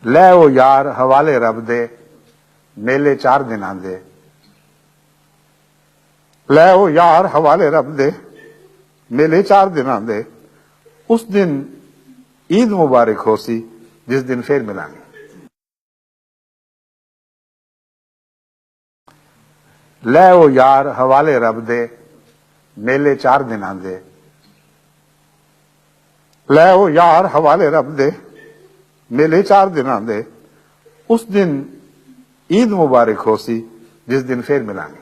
ਲੈ ਉਹ ਯਾਰ ਹਵਾਲੇ ਰੱਬ ਦੇ ਮੇਲੇ 4 ਦਿਨਾਂ ਦੇ। ਲੈ ਉਹ ਯਾਰ ਹਵਾਲੇ ਰੱਬ ਦੇ ਮੇਲੇ 4 ਦਿਨਾਂ ਦੇ। ਉਸ ਦਿਨ ਈਦ ਮੁਬਾਰਕ ਹੋ ਸੀ ਜਿਸ ਦਿਨ ਫੇਰ ਮਿਲਾਂਗੇ। ਲੈ ਉਹ ਯਾਰ ਹਵਾਲੇ ਰੱਬ ਦੇ ਮੇਲੇ 4 ਦਿਨਾਂ ਦੇ। ਲੈ ਉਹ ਯਾਰ ਹਵਾਲੇ ਰੱਬ ਦੇ ਮੇਲੇ 4 ਦਿਨਾਂ ਦੇ। ਉਸ ਦਿਨ ईद मुबारक हो सी जिस दिन फिर मिलांगे।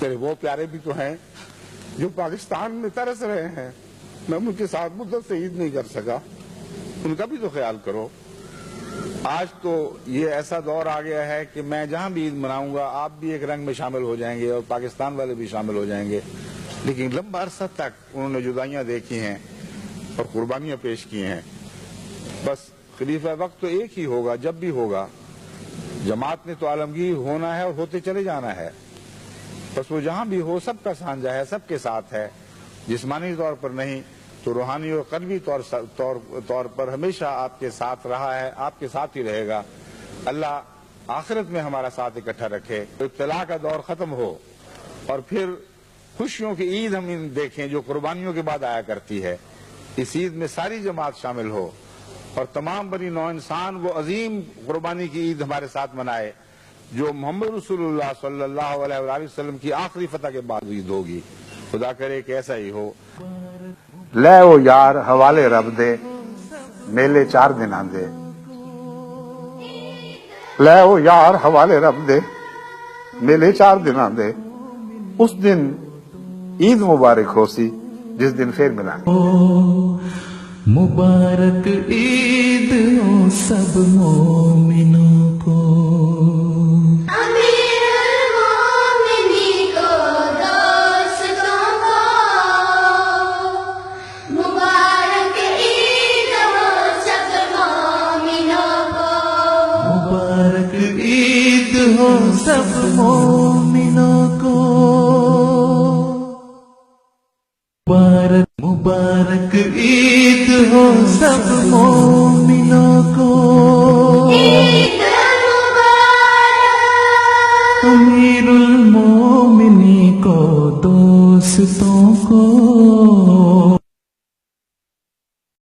मेरे वो प्यारे भी तो हैं जो पाकिस्तान में तरस रहे हैं, मैं उनके साथ मुद्दत से ईद नहीं कर सका, उनका भी तो ख्याल करो। आज तो ये ऐसा दौर आ गया है कि मैं जहां भी ईद मनाऊंगा आप भी एक रंग में शामिल हो जाएंगे और पाकिस्तान वाले भी शामिल हो जाएंगे। लेकिन लंबा अरसा तक उन्होंने जुदाइयां देखी हैं और कुर्बानियां पेश की हैं। बस खलीफा वक्त तो एक ही होगा, जब भी होगा जमात ने तो आलमगीर होना है और होते चले जाना है। बस वो जहां भी हो सबका साझा है, सबके साथ है, जिस्मानी तौर पर नहीं तो रूहानी और कल्बी तौर पर हमेशा आपके साथ रहा है, आपके साथ ही रहेगा। अल्लाह आखिरत में हमारा साथ इकट्ठा रखे, इब्तिला का दौर खत्म हो और फिर खुशियों की ईद हम देखें जो कुर्बानियों के बाद आया करती है। इस ईद में सारी जमात शामिल हो और तमाम बनी नौ इंसान वो अजीम कुर्बानी की ईद हमारे साथ मनाए जो मोहम्मद रसूलुल्लाह सल्लल्लाहु अलैहि वसल्लम की आखिरी फतह के बाद ईद होगी। खुदा करे कि ऐसा ही हो। ਲੈ ਉਹ ਯਾਰ ਹਵਾਲੇ ਰੱਬ ਦੇ ਮੇਲੇ 4 ਦਿਨਾਂ ਦੇ। ਲੈ ਉਹ ਯਾਰ ਹਵਾਲੇ ਰੱਬ ਦੇ ਮੇਲੇ 4 ਦਿਨਾਂ ਦੇ। ਉਸ ਦਿਨ ईद मुबारक हो सी जिस दिन फिर मिलांगे। मुबारक ईद हो सब मोमिनों को। मुबारक ईद हो सब मोमिनों को। मुबारक ईद हो सब मोमिनों को। मुबारक ईद हो सब मोमिनों को। ईद मुबारक। अमीरुल मोमिनी को दोस्तों को।